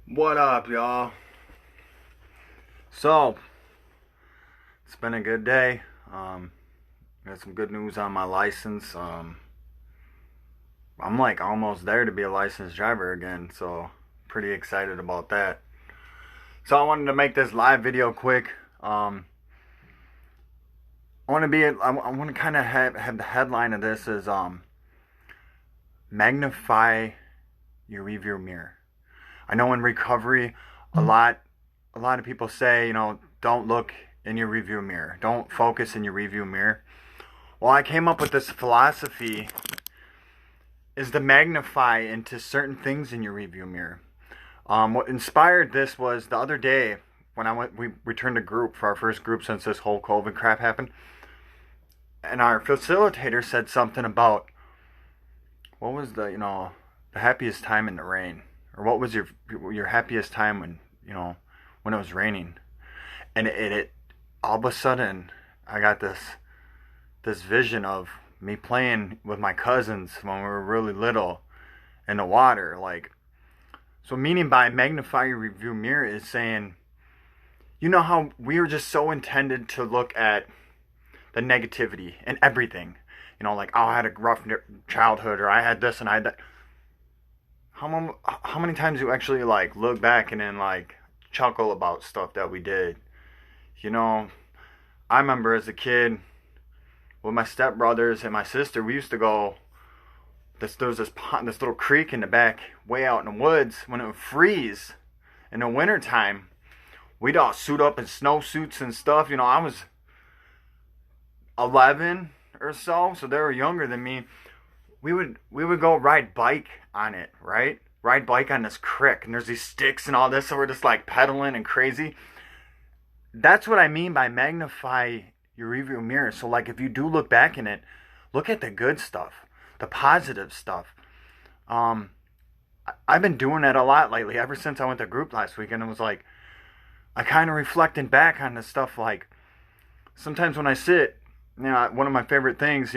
What up, y'all? So, it's been a good day. Got some good news on my license. I'm like almost there to be a licensed driver again, so pretty excited about that. So I wanted to make this live video quick. I want to kind of have the headline of this is magnify your rearview mirror. I know in recovery, a lot of people say, don't look in your review mirror. Don't focus in your review mirror. Well, I came up with this philosophy is to magnify into certain things in your review mirror. What inspired this was the other day when we returned to group for our first group since this whole COVID crap happened. And our facilitator said something about what was the happiest time in the rain, or what was your happiest time when it was raining. And it all of a sudden I got this vision of me playing with my cousins when we were really little in the water. So meaning by magnify your review mirror is saying, how we were just so intended to look at the negativity and everything. Oh, I had a rough childhood, or I had this and I had that. How many times do you actually look back and then chuckle about stuff that we did? I remember as a kid with my stepbrothers and my sister, we used to go. There was this pond, this little creek in the back, way out in the woods. When it would freeze in the wintertime, we'd all suit up in snowsuits and stuff. I was 11 or so they were younger than me. We would go ride bike on it, right? Ride bike on this creek, and there's these sticks and all this, so we're just pedaling and crazy. That's what I mean by magnify your rearview mirror. So if you do look back in it, look at the good stuff, the positive stuff. I've been doing that a lot lately, ever since I went to group last week, and it was I kind of reflecting back on the stuff. Sometimes when I sit, one of my favorite things,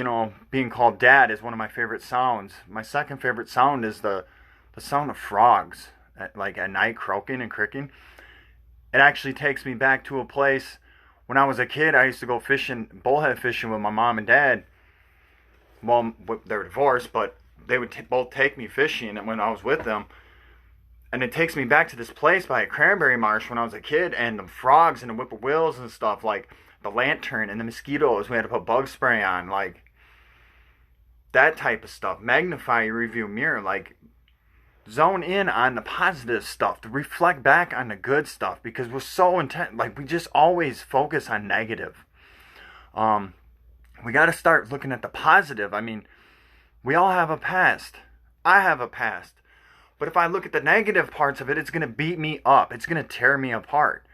being called dad is one of my favorite sounds. My second favorite sound is the sound of frogs at night, croaking and cricking. It actually takes me back to a place when I was a kid. I used to go fishing, bullhead fishing with my mom and dad. Well, they were divorced, but they would both take me fishing when I was with them. And it takes me back to this place by a cranberry marsh when I was a kid, and the frogs and the whippoorwills and stuff, the lantern and the mosquitoes. We had to put bug spray on, that type of stuff. Magnify your review mirror, zone in on the positive stuff, to reflect back on the good stuff, because we're so intent, we just always focus on negative. We got to start looking at the positive. We all have a past. I have a past. But if I look at the negative parts of it, it's going to beat me up. It's going to tear me apart.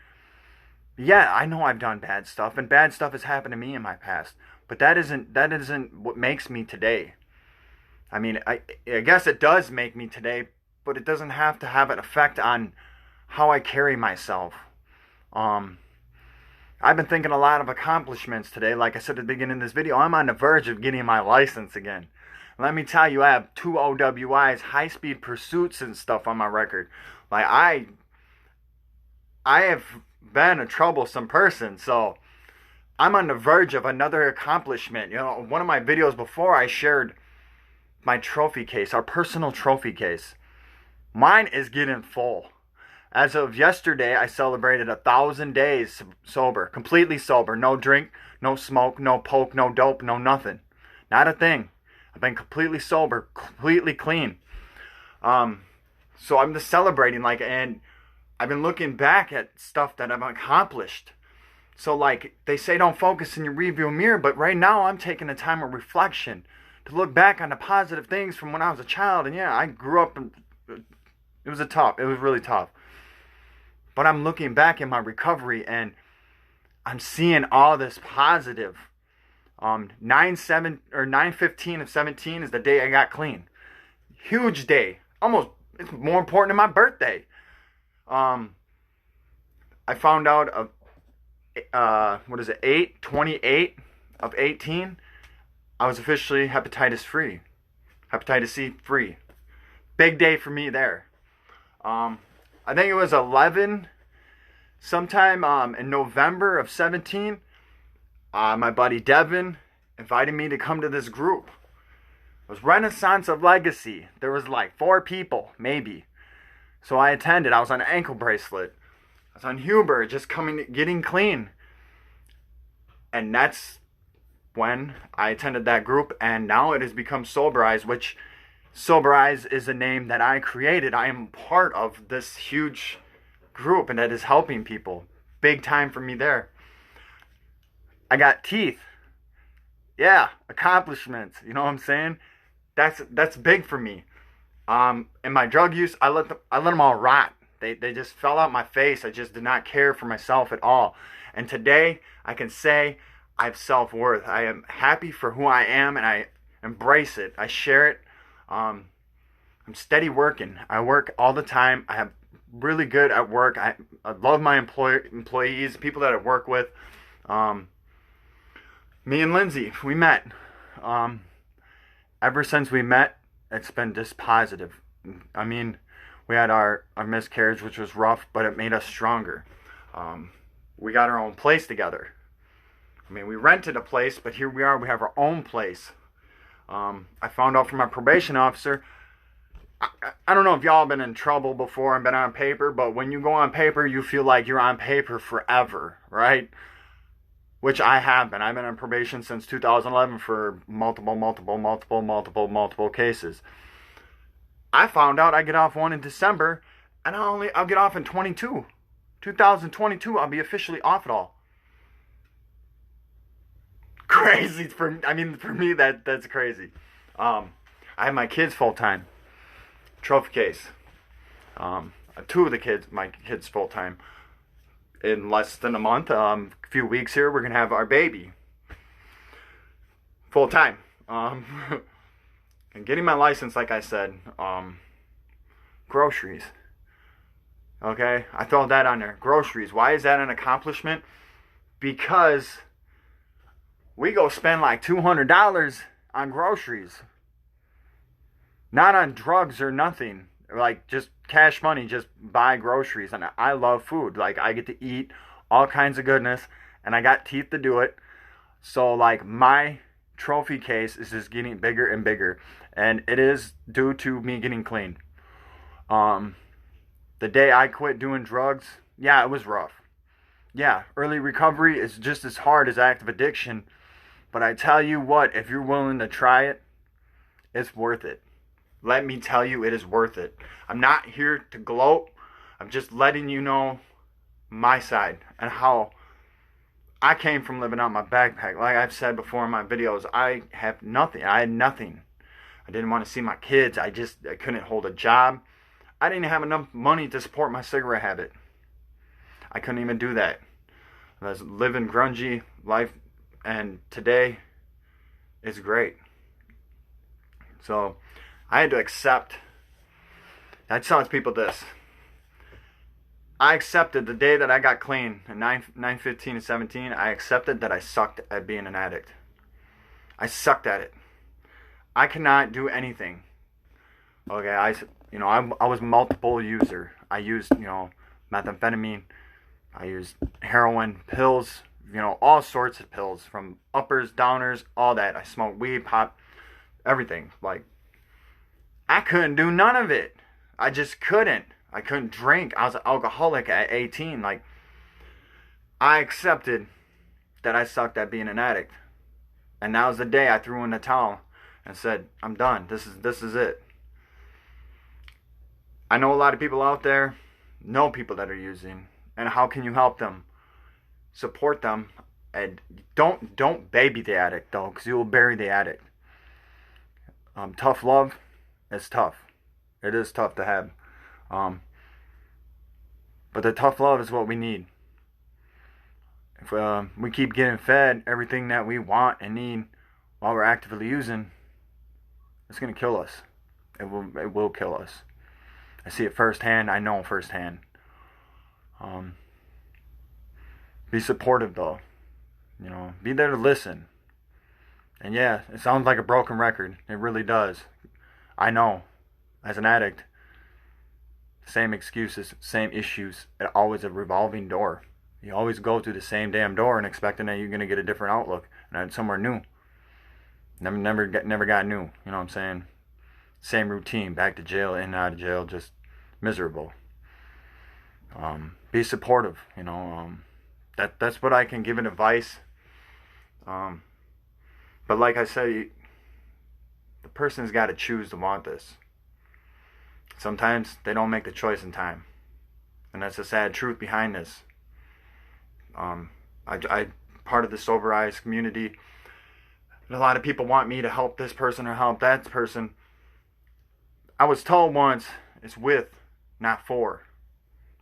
Yeah, I know I've done bad stuff, and bad stuff has happened to me in my past. But that isn't what makes me today. I guess it does make me today, but it doesn't have to have an effect on how I carry myself. I've been thinking a lot of accomplishments today. Like I said at the beginning of this video, I'm on the verge of getting my license again. Let me tell you, I have 2 OWIs, high-speed pursuits and stuff on my record. I have been a troublesome person, so I'm on the verge of another accomplishment. One of my videos before, I shared my trophy case, our personal trophy case. Mine is getting full. As of yesterday, I celebrated 1,000 days sober, completely sober. No drink, no smoke, no poke, no dope, no nothing. Not a thing. I've been completely sober, completely clean. So I'm just celebrating, and I've been looking back at stuff that I've accomplished. So they say don't focus in your rearview mirror, but right now I'm taking a time of reflection to look back on the positive things from when I was a child. And yeah, I grew up, and it was really tough. But I'm looking back in my recovery, and I'm seeing all this positive. 9/15 of 17 is the day I got clean. Huge day. Almost, it's more important than my birthday. I found out of 28 of 18, I was officially hepatitis C free. Big day for me there. I I think it was 11, sometime in November of 17. My buddy Devin invited me to come to this group. It was Renaissance of Legacy. There was like 4 people, maybe. So I attended. I was on an ankle bracelet. I was on Huber, just getting clean. And that's when I attended that group. And now it has become Soberize, which Soberize is a name that I created. I am part of this huge group, and that is helping people. Big time for me there. I got teeth. Yeah, accomplishments. You know what I'm saying? That's big for me. In my drug use, I let them all rot. They just fell out my face. I just did not care for myself at all. And today, I can say I have self-worth. I am happy for who I am, and I embrace it. I share it. I'm steady working. I work all the time. I have really good at work. I love my employees, people that I work with. Me and Lindsay, we met. Ever since we met, it's been just positive. I mean, we had our miscarriage, which was rough, but it made us stronger. We got our own place together. I mean, we rented a place, but here we are. We have our own place. I found out from my probation officer, I don't know if y'all been in trouble before and been on paper, but when you go on paper, you feel like you're on paper forever, right? Which I have been. I've been on probation since 2011 for multiple cases. I found out I get off one in December, and I'll get off in 2022. I'll be officially off it all. Crazy for me that's crazy. I have my kids full time. Trophy case. 2 of my kids full time. In less than a month, a few weeks here, we're gonna have our baby full time. And getting my license, like I said, groceries. Okay, I throw that on there. Groceries. Why is that an accomplishment? Because we go spend like $200 on groceries. Not on drugs or nothing. Like just cash money, just buy groceries. And I love food. Like I get to eat all kinds of goodness, and I got teeth to do it. So like my trophy case is just getting bigger and bigger, and it is due to me getting clean. The day I quit doing drugs, yeah, it was rough. Yeah, early recovery is just as hard as active addiction. But I tell you what, if you're willing to try it, it's worth it. Let me tell you, it is worth it. I'm not here to gloat. I'm just letting you know my side and how I came from living out my backpack. Like I've said before in my videos, I have nothing. I had nothing. I didn't want to see my kids. I couldn't hold a job. I didn't have enough money to support my cigarette habit. I couldn't even do that. I was living grungy life, and today is great. So I had to accept. I tell people this. I accepted the day that I got clean in 9/15 and 17. I accepted that I sucked at being an addict. I sucked at it. I could not do anything. Okay, I was multiple user. I used, methamphetamine. I used heroin, pills, all sorts of pills, from uppers, downers, all that. I smoked weed, pop, everything. Like, I couldn't do none of it. I just couldn't. I couldn't drink. I was an alcoholic at 18. Like, I accepted that I sucked at being an addict. And that was the day I threw in the towel and said, I'm done. This is it. I know a lot of people out there know people that are using. And how can you help them? Support them. And don't baby the addict, though, because you will bury the addict. Tough love is tough. It is tough to have. But the tough love is what we need. If we keep getting fed everything that we want and need while we're actively using, it's going to kill us. It will kill us. I see it firsthand. I know firsthand. Be supportive, though. Be there to listen. And yeah, it sounds like a broken record. It really does. I know, as an addict, Same excuses, same issues. It's always a revolving door. You always go through the same damn door and expecting that you're gonna get a different outlook and somewhere new. Never got new. You know what I'm saying? Same routine. Back to jail, in and out of jail, just miserable. Be supportive. You know. That's what I can give an advice. But like I said, the person's got to choose to want this. Sometimes they don't make the choice in time, and that's the sad truth behind this. I part of the sober eyes community, and a lot of people want me to help this person or help that person. I was told once, it's with, not for.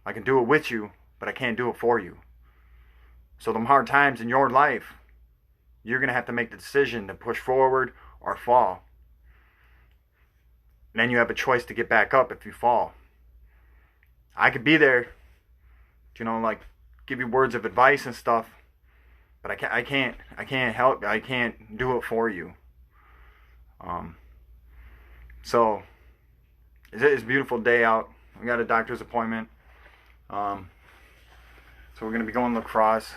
I can do it with you, but I can't do it for you. So them hard times in your life, you're going to have to make the decision to push forward or fall. And then you have a choice to get back up if you fall. I could be there, you know, like give you words of advice and stuff, but I can't help. I can't do it for you. So it's a beautiful day out. We got a doctor's appointment. So we're gonna be going to lacrosse.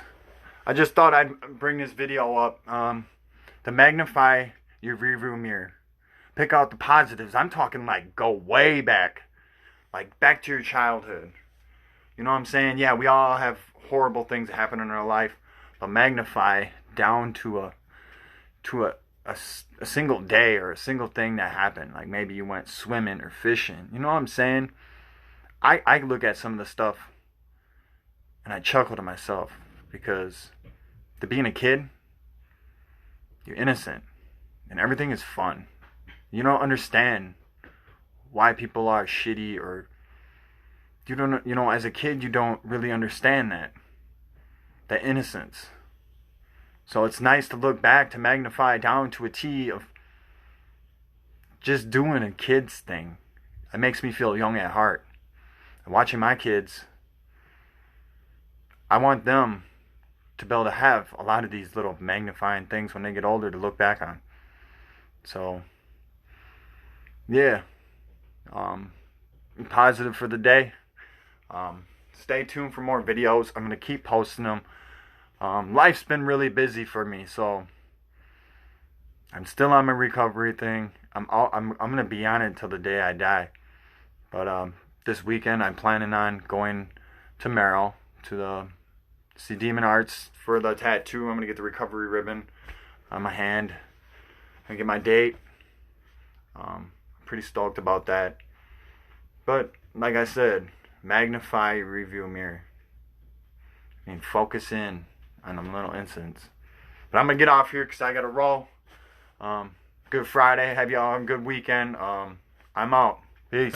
I just thought I'd bring this video up to magnify your rearview mirror. Pick out the positives. I'm talking like go way back. Like back to your childhood. You know what I'm saying? Yeah, we all have horrible things that happen in our life. But magnify down to a single day or a single thing that happened. Like maybe you went swimming or fishing. You know what I'm saying? I look at some of the stuff and I chuckle to myself. Because to being a kid, you're innocent. And everything is fun. You don't understand why people are shitty, or you don't, you know, as a kid you don't really understand that innocence. So it's nice to look back to magnify down to a T of just doing a kid's thing. It makes me feel young at heart. And watching my kids, I want them to be able to have a lot of these little magnifying things when they get older to look back on. So yeah, positive for the day. Stay tuned for more videos. I'm gonna keep posting them. Life's been really busy for me, so I'm still on my recovery thing. I'm gonna be on it until the day I die. But this weekend I'm planning on going to Merrill to see Demon Arts for the tattoo. I'm gonna get the recovery ribbon on my hand. I'm gonna get my date. Pretty stoked about that. But like I said, magnify your rearview mirror. I mean, focus in on them little incidents. But I'm gonna get off here because I gotta roll. Good Friday. Have y'all a good weekend. I'm out. Peace.